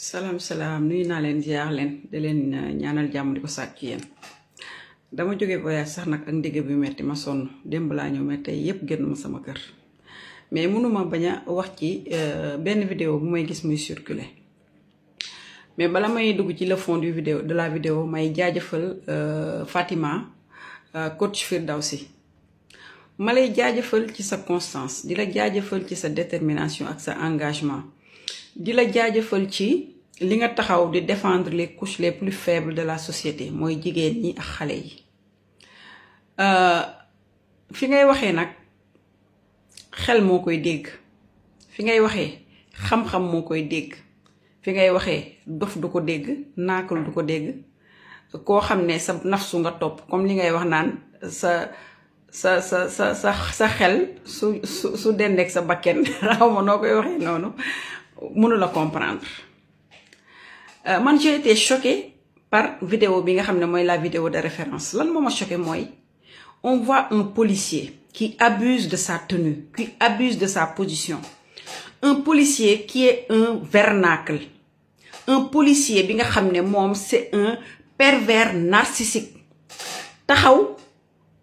salaam salaam nuyu naa leen ziar leen di leen ñaanal jàmm di ko sàkk ci yéen dama jóge voyage sax nag ak ndigg bi metti ma sonn démb laa ñëw mais tey yépp génn ma sama kër mais mënuma bañ a wax ci benn vidéo bu may gis muy circuler mais bala may dugg ci le fond du vidéo de la vidéo may jaajëfal Fatima coach Firdawsi ma lay jaajëfal ci sa constance di la jaajëfal ci sa détermination ak sa engagement di la jaajëfal ci li nga taxaw di défendre les couches les plus faibles de la société mooy jigéen ñi ak xale yi fi ngay waxee nag xel moo koy dégg fi ngay waxee xam-xam moo koy dégg fi ngay waxee dof du ko dégg naakal du ko dégg koo xam ne sa nafsu nga topp comme li ngay wax naan sa xel su dendeek sa bakken xaw ma noo koy waxee noonu mënu la comprendre man j'ai été choquée par vidéo bi nga xam ne mooy la vidéo de référence lan moo ma choqué mooy on voit un policier qui abuse de sa tenue, qui abuse de sa position, un policier qui est un vernacle, un policier bi nga xam ne moom c'est un pervers narcissique taxaw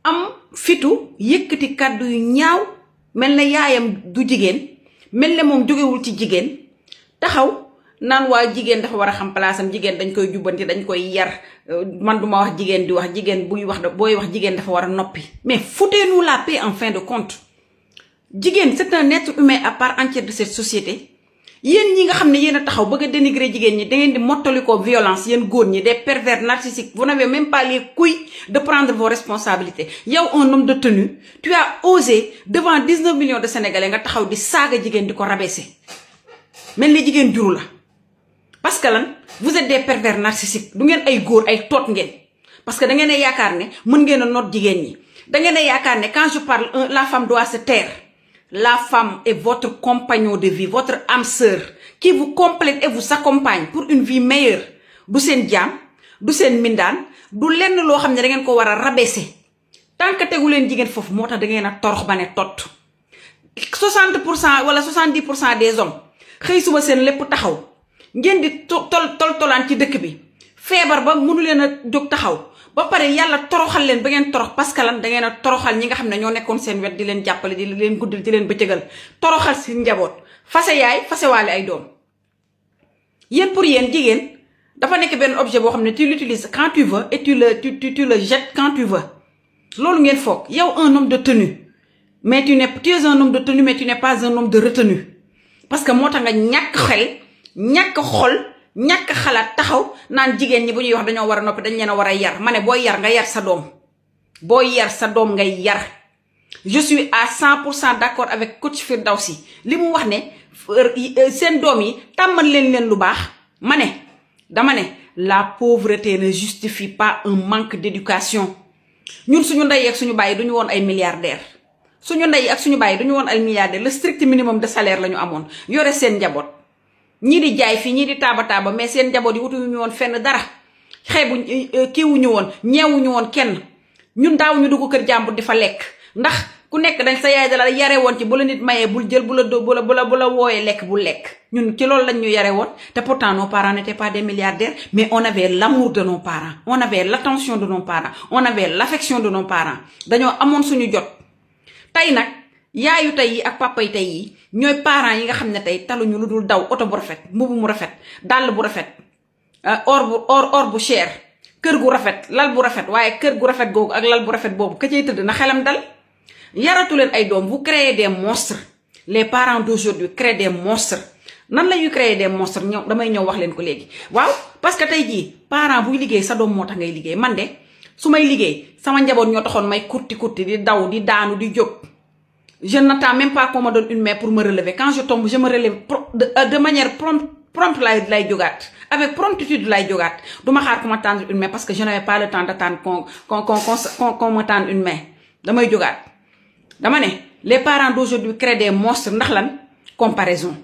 am fitu yëkkati kàddu yu ñaaw mel na yaayam du jigéen mel ne moom jógewul ci jigéen taxaw naan waa jigéen dafa war a xam palaasam jigéen dañ koy jubbanti dañ koy yar man duma wax jigéen di wax jigéen booy wax jigéen dafa war a noppi mais foutez-nous la paix en fin de compte jigéen c'est un être humain à part entière de cette société yéen ñi nga xam ne yéen a taxaw bëgg a dénigrer jigéen ñi da ngeen di mottali ko violence yéen góor ñi des pervers narcissiques vous n'avez même pas les couilles de prendre vos responsabilités yow un homme de tenue tu as osé devant 19 millions de Sénégalais nga taxaw di saaga jigéen di ko rabaisser mel ni jigéen juru la parce que lan vous êtes des pervers narcissiques du ngeen ay góor ay toot ngeen parce que da ngeen a yaakaar ne mën ngeen a noot jigéen ñi da ngeen a yaakaar ne quand je parle la femme doit se taire la femme est votre compagnon de vie votre âme sœur qui vous complète et vous accompagne pour une vie meilleure du seen jaam du seen mindaan du lenn loo xam ne da ngeen ko war a rabaisser tant que tegu leen jigéen foofu moo tax da ngeen a torox ba ne tot 60% wala 70% des hommes xëy suba seen lépp taxaw ngeen di tolaan ci dëkk bi feebar ba mënu leen a jóg taxaw ba pare yàlla toroxal leen ba ngeen torox parce que lan da ngeen a toroxal ñi nga xam ne ñoo nekkoon seen wet di leen jàppale di leen guddal di leen bëccëgal toroxal si njaboot fase yaay fase waale ay doom yéen pour yéen jigéen dafa nekk benn objet boo xam ne tu l'utilises quand tu veux et tu le jettes quand tu veux loolu ngeen foog yow un homme de tenue mais tu es un homme de tenue mais tu n'es pas un homme de retenue parce que moo tax nga ñàkk xel ñàkk xol ñàkk xalaat taxaw naan jigéen ñi bu ñuy wax dañoo war a noppi dañ leen a war a yar ma ne booy yar nga yar sa doom booy yar sa doom ngay yar je suis à 100% d'accord avec coach Firdawsi li mu wax ne seen doom yi tàmmal leen lu baax ma ne dama ne la pauvreté ne justifie pas un manque d'éducation ñun suñu ndey ak suñu bàyyi duñu woon ay milliardaires suñu ndey ak suñu bàyyi duñu woon ay milliardaires le strict minimum de salaire la ñu amoon yore seen njaboot ñii di jaay fii ñii di taaba mais seen njaboot yi wutuñu woon fenn dara xeebu kiiwuñu woon ñeewuñu woon kenn ñun daaw ñu dugg kër jàmbur di fa lekk ndax ku nekk dañ sa yaay dala yare woon ci bu la nit mayee bul jël bu la wooyee lekk bul lekk ñun ci loolu lañ ñu yare woon te pourtant nos parents n'étaient pas des milliardaires mais on avait l'amour de nos parents on avait l'attention de nos parents on avait l'affection de nos parents dañoo amoon suñu jot tey nag yaayu tey yi ak papa yi tey yi ñooy parents yi nga xam ne tey taluñu lu dul daw oto bu rafet mbubu mu rafet dàll bu rafet or bu cher kër gu rafet lal bu rafet waaye kër gu rafet googu ak lal bu rafet boobu ka cay tëdd na xelam dal yaratu leen ay doom vous créez des monstres les parents d'aujourd'hui créent des monstres nan la ñuy créer des monstres ñëw damay ñëw wax leen ko léegi waaw parce que tey jii parent buy liggéey sa doom moo tax ngay liggéey man de su may liggéey sama njaboot ñoo taxoon may kurti di daw di daanu di jóg je n'attends même pas qu'on me donne une main pour me relever quand je tombe je me relève de manière prompte lay jógaat avec promptitude lay jógaat duma xaar ku ma tendre une main parce que je n'avais pas le temps d'attendre qu'on me tende une main damay jógaat dama ne les parents d'aujourd'hui créent des monstres ndax lan comparaison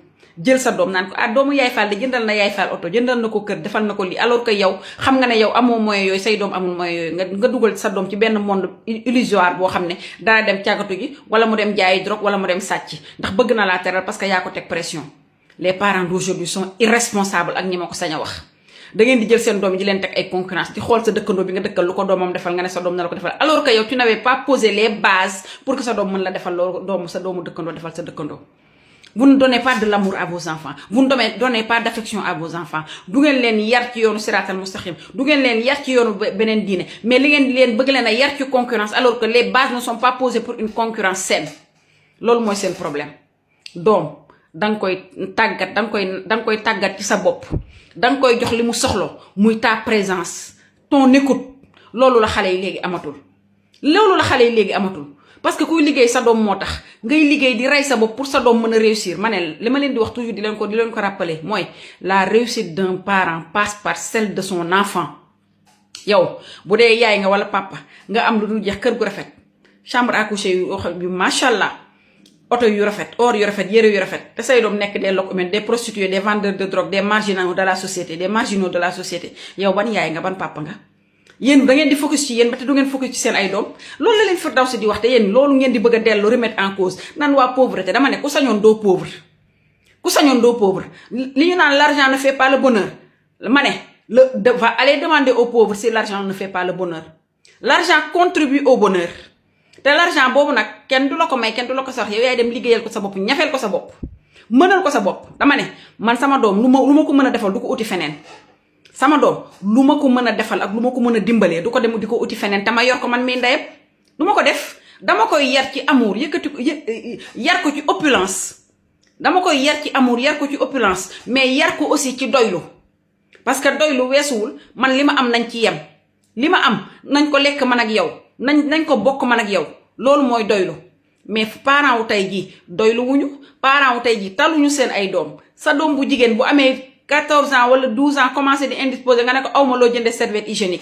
jël sa doom naan ko doomu yaay faal de jëndal na yaay faal oto jëndal na ko kër defal na ko lii alors que yow xam nga ne yow amoo moyen yooyu say doom amul moyen yooyu nga dugal sa doom ci benn monde illusoire boo xam ne dana dem càggatu gi wala mu dem jaayi drogue wala mu dem sàcc ndax bëgg na laa teral parce que yaa ko teg pression les parents d'aujourd'hui sont irresponsables ak ñi ma ko sañ a wax. da ngeen di jël seen doom yi di leen teg ay concurrence di xool sa dëkkandoo bi nga dëkkal lu ko doomam defal nga ne sa doom na la ko defal alors que yow tu n'avais pas posé les bases pour que sa doom mën la defal loolu sa doomu dëkkandoo defal sa dëkkandoo. Vous ne donnez pas de l'amour à vos enfants. Vous ne donnez pas d'affection à vos enfants. Du ngeen leen yar ci yoonu siratal mustaqim. Du ngeen leen yar ci yoonu beneen diine. Mais li ngeen leen bëgg leen a yar ci concurrence alors que les bases ne sont pas posées pour une concurrence saine. Loolu mooy seen problème. Doom danga koy tàggat ci sa bopp. Danga koy jox li mu soxlo muy ta présence, ton écoute. Loolu la xale yi léegi amatul. Parce que kuy liggéey sa doom moo tax ngay liggéey di rey sa bopp pour sa doom mën a réussir ma ne li ma leen di wax toujours di leen ko rappeler mooy la réussite d'un parent passe par celle de son enfant. yow bu dee yaay nga wala papa nga am lu dul jeex kër gu rafet chambre à coucher yu macha allah oto yu rafet or yu rafet yére yu rafet te say doom nekk des loques humaines des prostituées des vendeurs de drogue des marginaux de la société yow ban yaay nga ban papa nga. yéen da ngeen di focus ci yéen ba te du ngeen focus ci seen ay doom loolu la leen Firdawsi di wax te yéen loolu ngeen di bëgg a dellu remettre en cause naan waa pauvreté dama ne ku sañoon doo pauvre li ñu naan l'argent ne fait pas le bonheur ma ne va aller demander aux pauvres si l'argent ne fait pas le bonheur. L'argent contribue au bonheur te l'argent boobu nag kenn du la ko may kenn du la ko sax yow yaay dem liggéeyal ko sa bopp ñafeel ko sa bopp mënal ko sa bopp. dama ne man sama doom lu ma ko mën a defal du ko uti feneen. sama doom lu ma ko mën a defal ak lu ma ko mën a dimbalee du ko dem di ko uti feneen te ma yor ko man mii ndeyam du ma ko def. dama koy yar ci amour yar ko ci opulence. dama koy yar ci amour yar ko ci opulence mais yar ko aussi ci doylu parce que doylu weesuwul man li ma am nañ ci yem li ma am nañ ko lekk man ak yow nañ ko bokk man ak yow loolu mooy doylu mais parent wu tey jii doylu wuñu parent wu tey jii taluñu seen ay doom sa doom bu jigéen bu amee 14 ans wala 12 ans commencé di indisposé nga ne ko awma loo jënde serviette hygiénique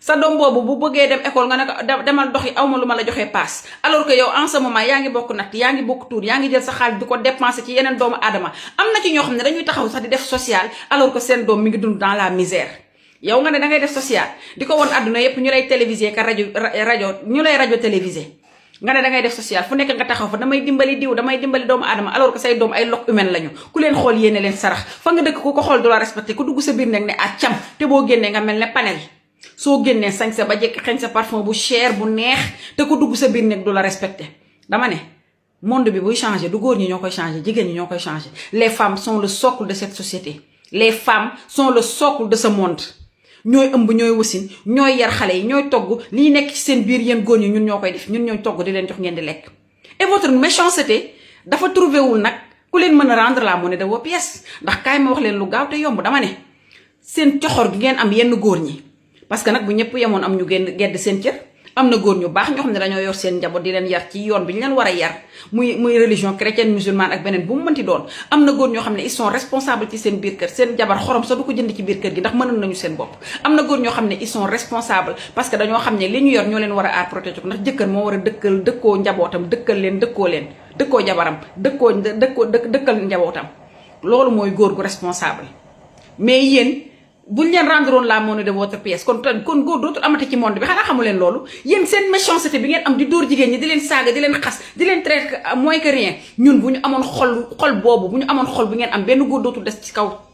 sa doom boobu bu bëggee dem école nga ne ko demal doxi awma lu ma la joxee paas alors que yow en ce moment yaa ngi bokk natt yaa ngi bokk tuur yaa ngi jël sa xaalis di ko dépenser ci yeneen doomu aadama am na ci ñoo xam ne dañuy taxaw sax di def social alors que seen doom mi ngi dund dans la misère yow nga ne da ngay def social di ko woon àdduna yépp ñu lay télévisé ka rajo télévisé nga ne da ngay def social fu nekk nga taxaw fa damay dimbali diw damay dimbali doomu aadama alors que say doom ay loques humaines lañu ku leen xool yéene leen sarax fa nga dëkk ku ko xool du la respecté ku dugg sa biir nekk ne at cam te boo génnee nga mel ne panel soo génnee sañ sa ba jekk xeeñ sa parfum bu cher bu neex te ku dugg sa biir nekk du la respecté. dama ne monde bi buy changer du góor ñi ñoo koy changer jigéen ñi ñoo koy changer les femmes sont le socle de cette société les femmes sont le socle de ce monde. ñooy ëmb ñooy wasin ñooy yar xale yi ñooy togg lii nekk ci seen biir yéen góor ñi ñun ñoo koy def ñun ñooy togg di leen jox ngeen di lekk. et votre méchanceté dafa trouvé wul nag ku leen mën a rendre la monnaie de vos pièces ndax kaay ma wax leen lu gaaw te yomb dama ne seen coxor gi ngeen am yenn góor ñi parce que nag bu ñëpp yemoon am ñu gedd seen cër am na góor ñu baax ñoo xam ne dañoo yor seen njaboot di leen yar ci yoon bi ñu leen war a yar muy religion chrétienne musulmane ak beneen bu mu mënti doon am na góor ñoo xam ne ils sont responsables ci seen biir kër seen jabar xorom sax du ko jënd ci biir kër gi ndax mënoon nañu seen bopp am na góor ñoo xam ne ils sont responsables parce que dañoo xam ne li ñu yor ñoo leen war a aar protéger ko ndax jëkkër moo war a dëkkoo njabootam dëkkoo jabaram dëkkal njabootam loolu mooy góor gu responsable mais yéen buñ leen rendre la monnaie de votre pièce kon góor dootul amati ci monde bi xanaa xamu leen loolu yéen seen méchanceté bi ngeen am di dóor jigéen ñi di leen saaga di leen xas di leen traiter moins que rien ñun bu ñu amoon xol boobu bu ñu amoon xol bi ngeen am benn góor dootul des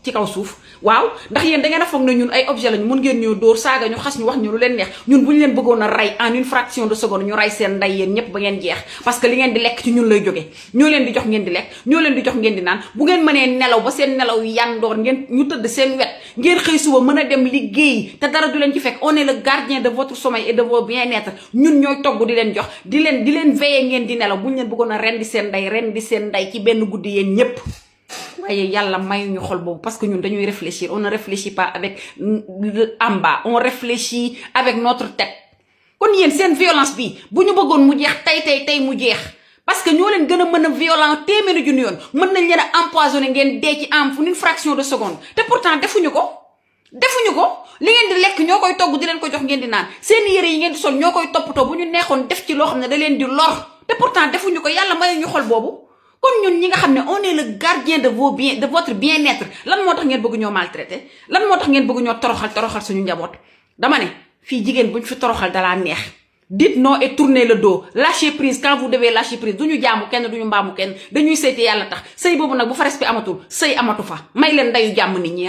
ci kaw suuf waaw ndax yéen da ngeen a foog ne ñun ay objet lañu mun ngeen ñoo dóor saaga ñu xas ñu wax ñu lu leen neex ñun bu ñu leen bëggoon a rey en une fraction de seconde ñu rey seen ndey yéen ñëpp ba ngeen jeex parce que li ngeen di lekk ci ñun lay jóge ñoo leen di jox ngeen di lekk ñoo leen di jox ngeen di naan bu ngeen mënee nelaw ba seen nelaw yandoor ngeen ñu tëdd seen wet ngeen xëy suba mën a dem liggéey te dara du leen ci fekk on est le gardien de votre sommeil et de vos bien-être ñun ñooy togg di leen jox di leen veiller ngeen di nelaw bu ñu leen bëggoon a rendi seen ndey ci benn guddi yéen ñëpp waaye yàlla mayuñu xol boobu parce que ñun dañuy réfléchir on ne réfléchit pas avec en bas on réfléchit avec notre tête kon yéen seen violence bi bu ñu bëggoon mu jeex tey mu jeex parce que ñoo leen gën a mën a violent téeméeri junni yoon mën nañ leen a empoisonné ngeen dee ci am fu une fraction de seconde te pourtant defuñu ko li ngeen di lekk ñoo koy togg di leen ko jox ngeen di naan seen yére yi ngeen di sol ñoo koy toppatoo bu ñu neexoon def ci loo xam ne da leen di lor te pourtant defuñu ko yàlla mayuñu xol boobu kon ñun ñi nga xam ne on est le gardien de votre bien-être lan moo tax ngeen bëgg ñoo maltraité lan moo tax ngeen bëgg ñoo toroxal suñu njaboot dama ne fii jigéen buñ fi toroxal dalaa neex dites non et tournez le dos, lâchez prise quand vous devez lâcher prise. duñu jaamu kenn duñu mbaamu kenn dañuy seeti yàlla tax sëy boobu nag bu fa respect amatul sëy amatu fa may leen ndayu jàmm nit ñi.